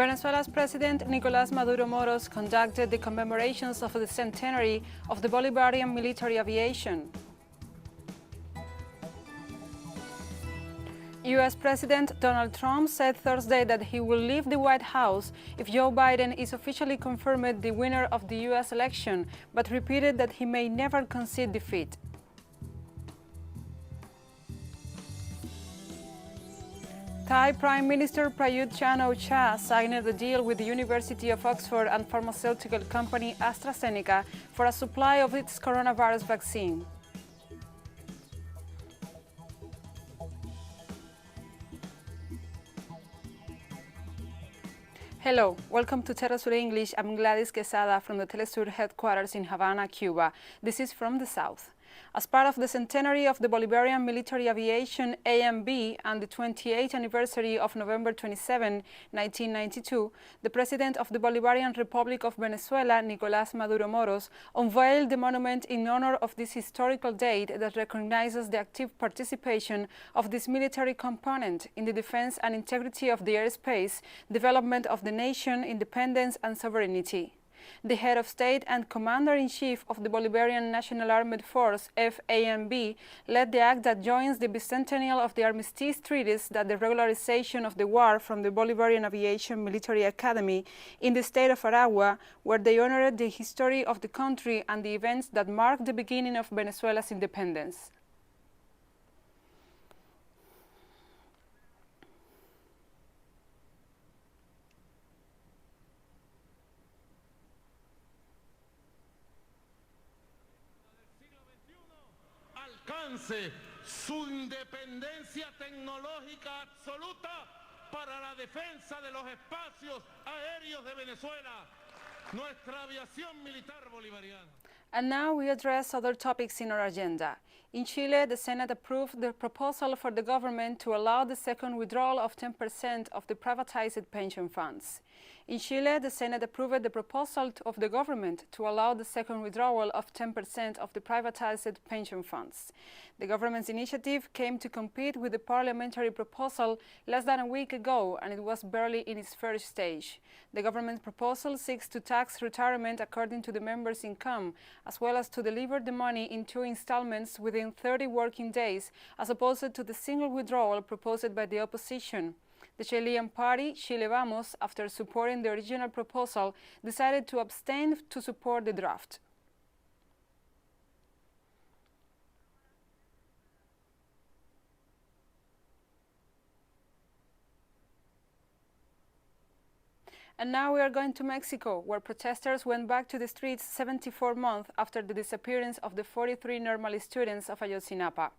Venezuela's President Nicolás Maduro Moros conducted the commemorations of the centenary of the Bolivarian military aviation. U.S. President Donald Trump said Thursday that he will leave the White House if Joe Biden is officially confirmed the winner of the U.S. election, but repeated that he may never concede defeat. Thai Prime Minister Prayut Chan-o-cha signed a deal with the University of Oxford and pharmaceutical company AstraZeneca for a supply of its coronavirus vaccine. Hello, welcome to TeleSUR English. I'm Gladys Quesada from the TeleSUR headquarters in Havana, Cuba. This is From the South. As part of the centenary of the Bolivarian military aviation AMB and the 28th anniversary of November 27, 1992, the President of the Bolivarian Republic of Venezuela, Nicolás Maduro Moros, unveiled the monument in honor of this historical date that recognizes the active participation of this military component in the defense and integrity of the airspace, development of the nation, independence and sovereignty. The head of state and commander-in-chief of the Bolivarian National Armed Force, FAMB, led the act that joins the bicentennial of the armistice treaties that the regularization of the war from the Bolivarian Aviation Military Academy in the state of Aragua, where they honored the history of the country and the events that marked the beginning of Venezuela's independence. Alcance su independencia tecnológica absoluta para la defensa de los espacios aéreos de Venezuela, nuestra aviación militar bolivariana. And now we address other topics in our agenda. In Chile, the Senate approved the proposal for the government to allow the second withdrawal of 10% of the privatized pension funds. In Chile, the Senate approved the proposal of the government to allow the second withdrawal of 10% of the privatized pension funds. The government's initiative came to compete with the parliamentary proposal less than a week ago, and it was barely in its first stage. The government proposal seeks to tax retirement according to the member's income, as well as to deliver the money in 2 installments within 30 working days, as opposed to the single withdrawal proposed by the opposition. The Chilean party, Chile Vamos, after supporting the original proposal, decided to abstain to support the draft. And now we are going to Mexico, where protesters went back to the streets 74 months after the disappearance of the 43 normal students of Ayotzinapa.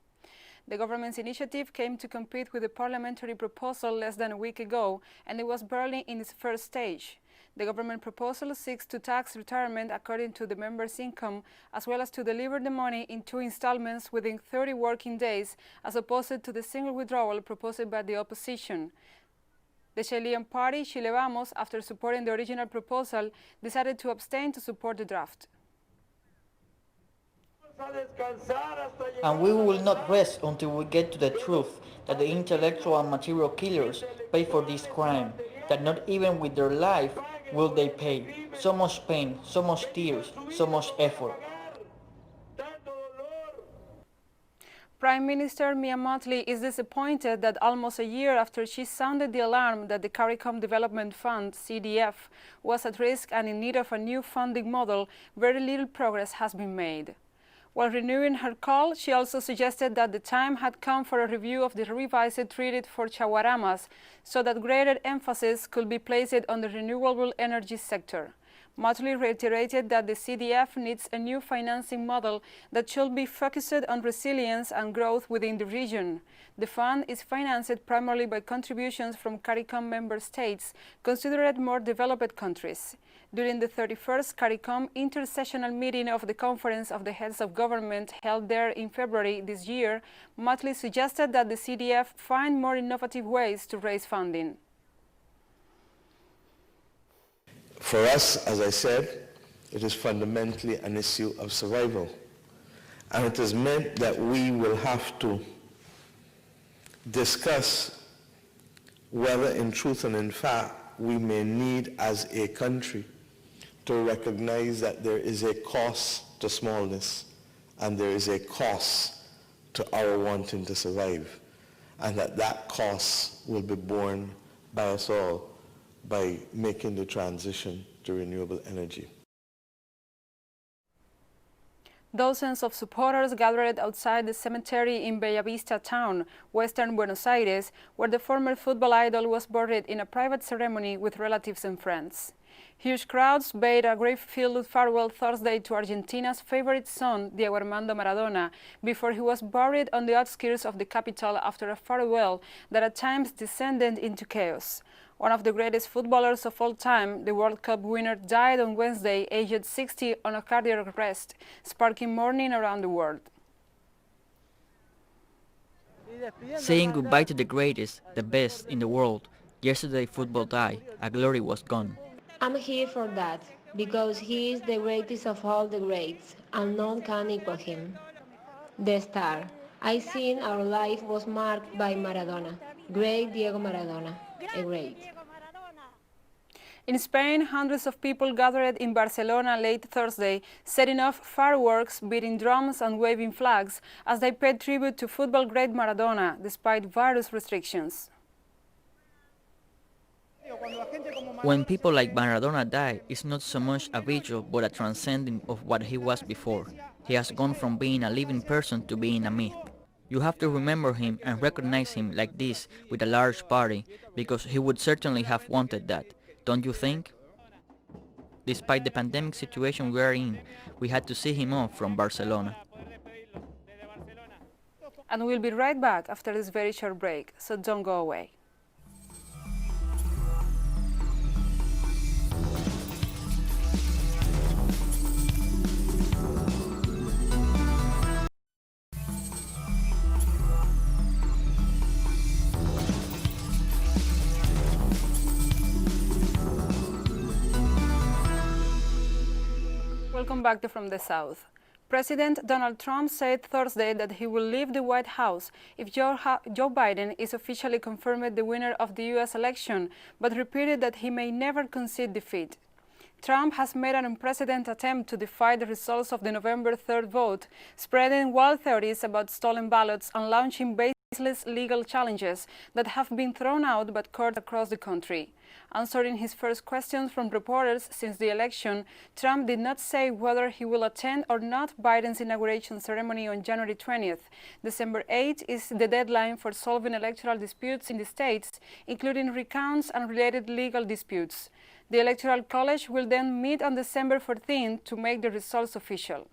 The government's initiative came to compete with the parliamentary proposal less than a week ago, and it was barely in its first stage. The government proposal seeks to tax retirement according to the member's income, as well as to deliver the money in 2 installments within 30 working days, as opposed to the single withdrawal proposed by the opposition. The Chilean party, Chile Vamos, after supporting the original proposal, decided to abstain to support the draft. And we will not rest until we get to the truth that the intellectual and material killers pay for this crime, that not even with their life will they pay. So much pain, so much tears, so much effort. Prime Minister Mia Mottley is disappointed that almost a year after she sounded the alarm that the CARICOM Development Fund, CDF, was at risk and in need of a new funding model, very little progress has been made. While renewing her call, she also suggested that the time had come for a review of the revised treaty for Chaguaramas so that greater emphasis could be placed on the renewable energy sector. Mottley reiterated that the CDF needs a new financing model that should be focused on resilience and growth within the region. The fund is financed primarily by contributions from CARICOM member states, considered more developed countries. During the 31st CARICOM intersessional meeting of the Conference of the Heads of Government held there in February this year, Mottley suggested that the CDF find more innovative ways to raise funding. For us, as I said, it is fundamentally an issue of survival. And it has meant that we will have to discuss whether in truth and in fact we may need as a country to recognize that there is a cost to smallness and there is a cost to our wanting to survive, and that cost will be borne by us all by making the transition to renewable energy. Dozens of supporters gathered outside the cemetery in Bellavista town, western Buenos Aires, where the former football idol was buried in a private ceremony with relatives and friends. Huge crowds bade a grief-filled farewell Thursday to Argentina's favorite son, Diego Armando Maradona, before he was buried on the outskirts of the capital after a farewell that at times descended into chaos. One of the greatest footballers of all time, the World Cup winner, died on Wednesday, aged 60, on a cardiac arrest, sparking mourning around the world. Saying goodbye to the greatest, the best in the world, yesterday football died, a glory was gone. I'm here for that, because he is the greatest of all the greats, and none can equal him. The star. I think our life was marked by Maradona. Great Diego Maradona, a great. In Spain, hundreds of people gathered in Barcelona late Thursday, setting off fireworks, beating drums and waving flags as they paid tribute to football great Maradona, despite virus restrictions. When people like Maradona die, it's not so much a visual but a transcending of what he was before. He has gone from being a living person to being a myth. You have to remember him and recognize him like this with a large party, because he would certainly have wanted that, don't you think? Despite the pandemic situation we are in, we had to see him off from Barcelona. And we'll be right back after this very short break, so don't go away. Welcome back to From the South. President Donald Trump said Thursday that he will leave the White House if Joe Biden is officially confirmed the winner of the U.S. election, but repeated that he may never concede defeat. Trump has made an unprecedented attempt to defy the results of the November 3rd vote, spreading wild theories about stolen ballots and launching baseless legal challenges that have been thrown out by courts across the country. Answering his first questions from reporters since the election, Trump did not say whether he will attend or not Biden's inauguration ceremony on January 20th. December 8 is the deadline for solving electoral disputes in the states, including recounts and related legal disputes. The Electoral College will then meet on December 14th to make the results official.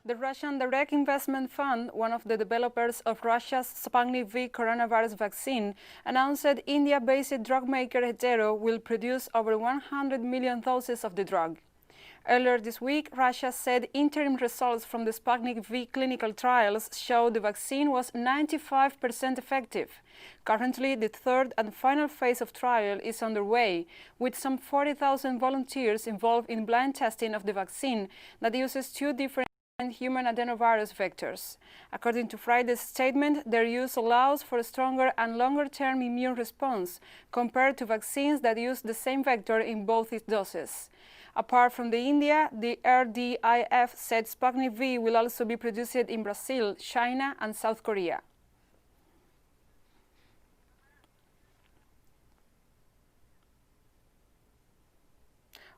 The Russian Direct Investment Fund, one of the developers of Russia's Sputnik V coronavirus vaccine, announced that India-based drug maker Hetero will produce over 100 million doses of the drug. Earlier this week, Russia said interim results from the Sputnik V clinical trials showed the vaccine was 95% effective. Currently, the third and final phase of trial is underway, with some 40,000 volunteers involved in blind testing of the vaccine that uses two different human adenovirus vectors. According to Friday's statement, their use allows for a stronger and longer-term immune response compared to vaccines that use the same vector in both its doses. Apart from India, the RDIF said Sputnik V will also be produced in Brazil, China, and South Korea.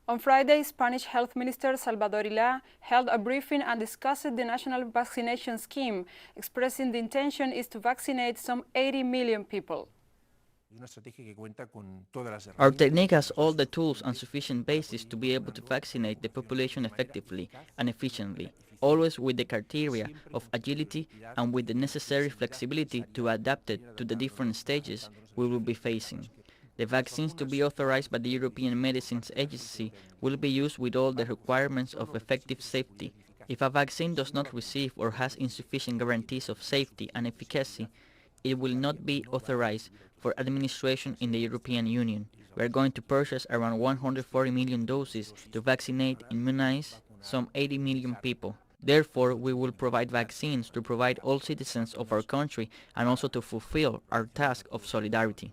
On Friday, Spanish Health Minister Salvador Illa held a briefing and discussed the national vaccination scheme, expressing the intention is to vaccinate some 80 million people. Our technique has all the tools and sufficient basis to be able to vaccinate the population effectively and efficiently, always with the criteria of agility and with the necessary flexibility to adapt it to the different stages we will be facing. The vaccines to be authorized by the European Medicines Agency will be used with all the requirements of effective safety, If a vaccine does not receive or has insufficient guarantees of safety and efficacy, it will not be authorized for administration in the European Union. We are going to purchase around 140 million doses to vaccinate, immunize some 80 million people. Therefore, we will provide vaccines to provide all citizens of our country and also to fulfill our task of solidarity.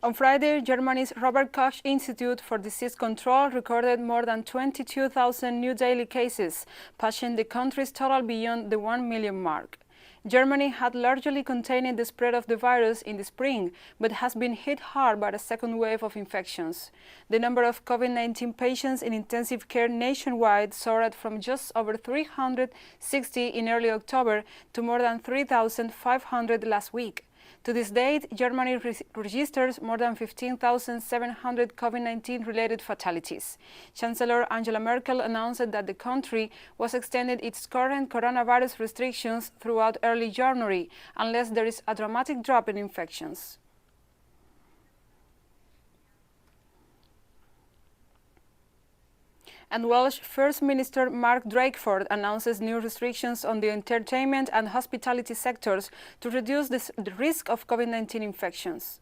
On Friday, Germany's Robert Koch Institute for Disease Control recorded more than 22,000 new daily cases, pushing the country's total beyond the 1 million mark. Germany had largely contained the spread of the virus in the spring, but has been hit hard by a second wave of infections. The number of COVID-19 patients in intensive care nationwide soared from just over 360 in early October to more than 3,500 last week. To this date, Germany registers more than 15,700 COVID-19 related fatalities. Chancellor Angela Merkel announced that the country was extending its current coronavirus restrictions throughout early January, unless there is a dramatic drop in infections. And Welsh First Minister Mark Drakeford announces new restrictions on the entertainment and hospitality sectors to reduce the risk of COVID-19 infections.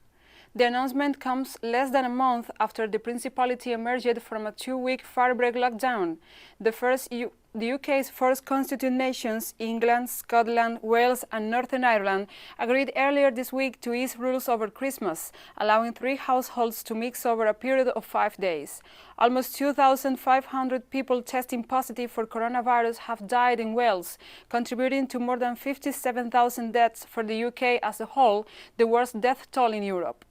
The announcement comes less than a month after the Principality emerged from a 2-week firebreak lockdown. The UK's first constituent nations, England, Scotland, Wales and Northern Ireland, agreed earlier this week to ease rules over Christmas, allowing 3 households to mix over a period of 5 days. Almost 2,500 people testing positive for coronavirus have died in Wales, contributing to more than 57,000 deaths for the UK as a whole, the worst death toll in Europe.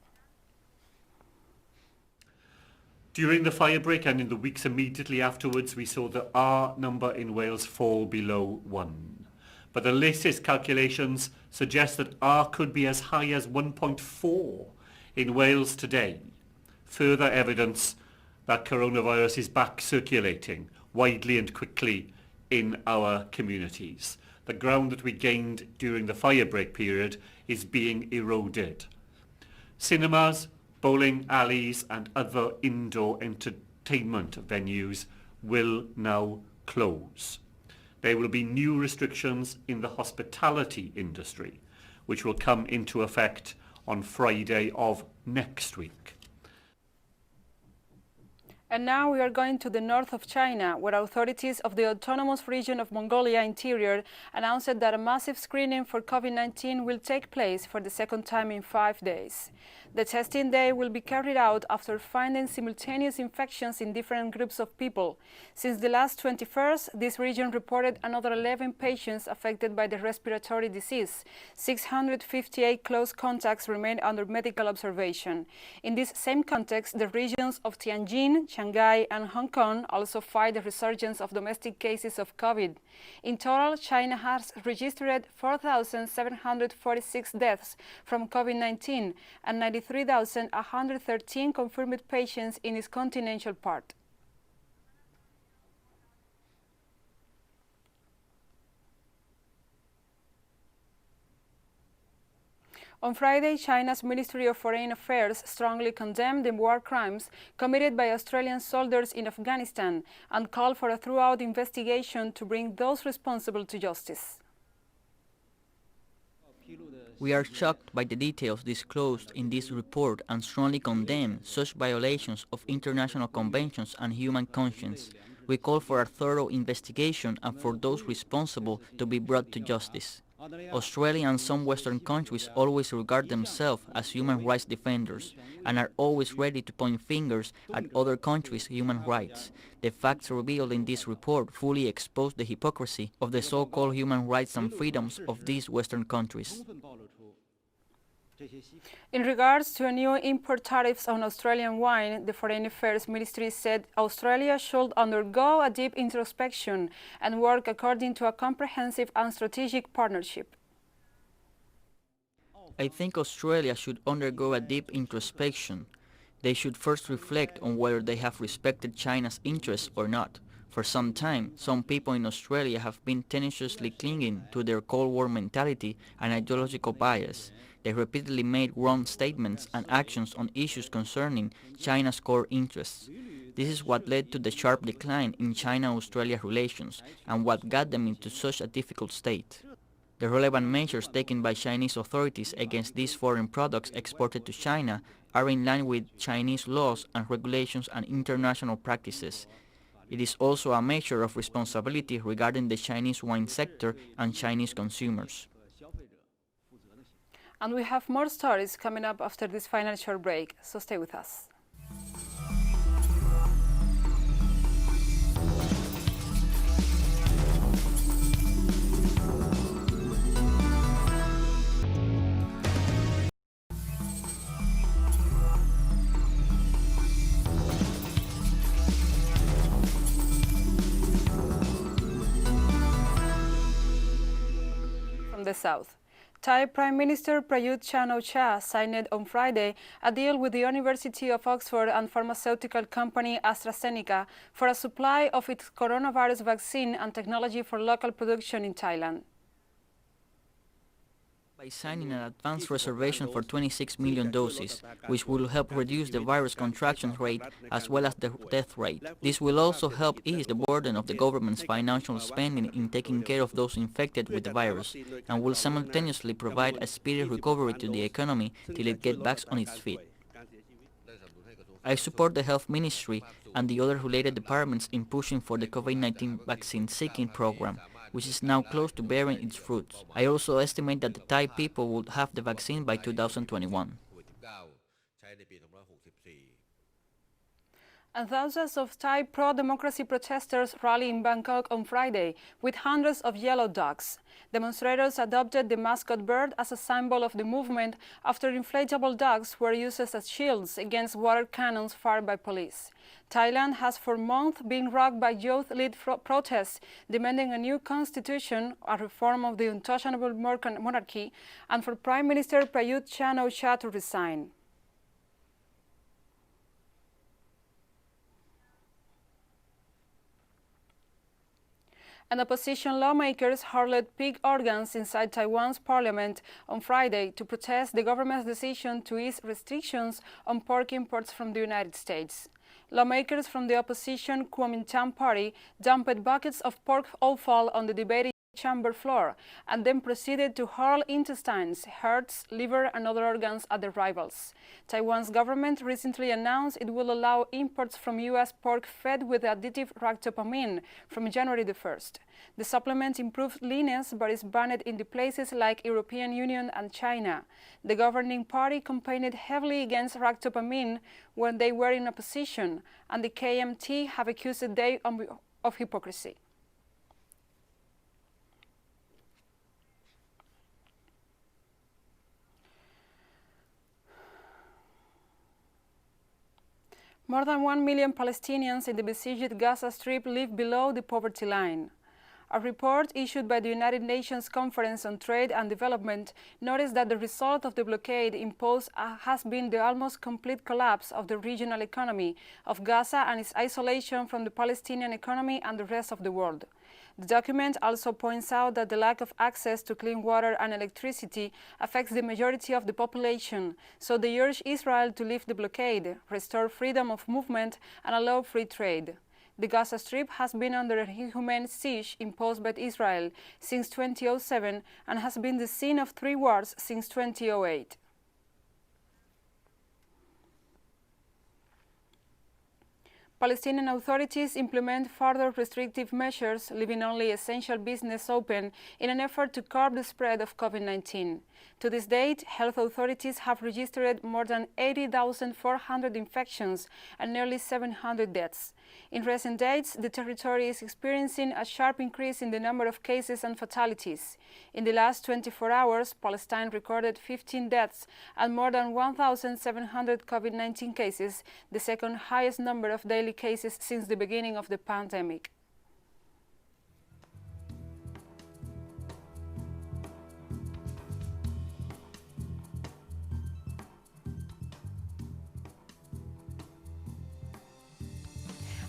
During the firebreak and in the weeks immediately afterwards, we saw the R number in Wales fall below 1. But the latest calculations suggest that R could be as high as 1.4 in Wales today. Further evidence that coronavirus is back circulating widely and quickly in our communities. The ground that we gained during the firebreak period is being eroded. Cinemas, bowling alleys and other indoor entertainment venues will now close. There will be new restrictions in the hospitality industry, which will come into effect on Friday of next week. And now we are going to the north of China, where authorities of the autonomous region of Mongolia Interior announced that a massive screening for COVID-19 will take place for the second time in 5 days. The testing day will be carried out after finding simultaneous infections in different groups of people. Since the last 21st, this region reported another 11 patients affected by the respiratory disease. 658 close contacts remain under medical observation. In this same context, the regions of Tianjin, Shanghai and Hong Kong also fight the resurgence of domestic cases of COVID. In total, China has registered 4,746 deaths from COVID-19 and 93,113 confirmed patients in its continental part. On Friday, China's Ministry of Foreign Affairs strongly condemned the war crimes committed by Australian soldiers in Afghanistan and called for a thorough investigation to bring those responsible to justice. We are shocked by the details disclosed in this report and strongly condemn such violations of international conventions and human conscience. We call for a thorough investigation and for those responsible to be brought to justice. Australia and some Western countries always regard themselves as human rights defenders and are always ready to point fingers at other countries' human rights. The facts revealed in this report fully expose the hypocrisy of the so-called human rights and freedoms of these Western countries. In regards to new import tariffs on Australian wine, the Foreign Affairs Ministry said Australia should undergo a deep introspection and work according to a comprehensive and strategic partnership. I think Australia should undergo a deep introspection. They should first reflect on whether they have respected China's interests or not. For some time, some people in Australia have been tenaciously clinging to their Cold War mentality and ideological bias. They repeatedly made wrong statements and actions on issues concerning China's core interests. This is what led to the sharp decline in China-Australia relations and what got them into such a difficult state. The relevant measures taken by Chinese authorities against these foreign products exported to China are in line with Chinese laws and regulations and international practices. It is also a measure of responsibility regarding the Chinese wine sector and Chinese consumers. And we have more stories coming up after this final short break, so stay with us. From the south. Thai Prime Minister Prayut Chan-o-cha signed on Friday a deal with the University of Oxford and pharmaceutical company AstraZeneca for a supply of its coronavirus vaccine and technology for local production in Thailand. By signing an advance reservation for 26 million doses, which will help reduce the virus contraction rate as well as the death rate. This will also help ease the burden of the government's financial spending in taking care of those infected with the virus, and will simultaneously provide a speedy recovery to the economy till it gets back on its feet. I support the Health Ministry and the other related departments in pushing for the COVID-19 vaccine seeking program, which is now close to bearing its fruits. I also estimate that the Thai people would have the vaccine by 2021. And thousands of Thai pro-democracy protesters rallied in Bangkok on Friday with hundreds of yellow dogs. Demonstrators adopted the mascot bird as a symbol of the movement after inflatable dogs were used as shields against water cannons fired by police. Thailand has for months been rocked by youth-led protests demanding a new constitution, a reform of the untouchable monarchy, and for Prime Minister Prayut Chan-o-cha to resign. And opposition lawmakers hurled pig organs inside Taiwan's parliament on Friday to protest the government's decision to ease restrictions on pork imports from the United States. Lawmakers from the opposition Kuomintang party dumped buckets of pork offal on the debating chamber floor and then proceeded to hurl intestines, hearts, liver and other organs at their rivals. Taiwan's government recently announced it will allow imports from U.S. pork fed with the additive ractopamine from January the 1st. The supplement improves leanness but is banned in the places like European Union and China. The governing party campaigned heavily against ractopamine when they were in opposition, and the KMT have accused them of hypocrisy. More than 1 million Palestinians in the besieged Gaza Strip live below the poverty line. A report issued by the United Nations Conference on Trade and Development noticed that the result of the blockade imposed has been the almost complete collapse of the regional economy of Gaza and its isolation from the Palestinian economy and the rest of the world. The document also points out that the lack of access to clean water and electricity affects the majority of the population, so they urge Israel to lift the blockade, restore freedom of movement, and allow free trade. The Gaza Strip has been under a inhumane siege imposed by Israel since 2007 and has been the scene of 3 wars since 2008. Palestinian authorities implement further restrictive measures, leaving only essential business open in an effort to curb the spread of COVID-19. To this date, health authorities have registered more than 80,400 infections and nearly 700 deaths. In recent days, the territory is experiencing a sharp increase in the number of cases and fatalities. In the last 24 hours, Palestine recorded 15 deaths and more than 1,700 COVID-19 cases, the second highest number of daily cases since the beginning of the pandemic.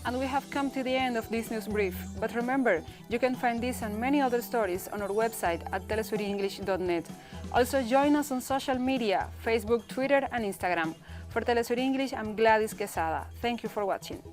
And we have come to the end of this news brief. But remember, you can find this and many other stories on our website at telesurenglish.net. Also join us on social media, Facebook, Twitter and Instagram. For TeleSUR English, I'm Gladys Quesada. Thank you for watching.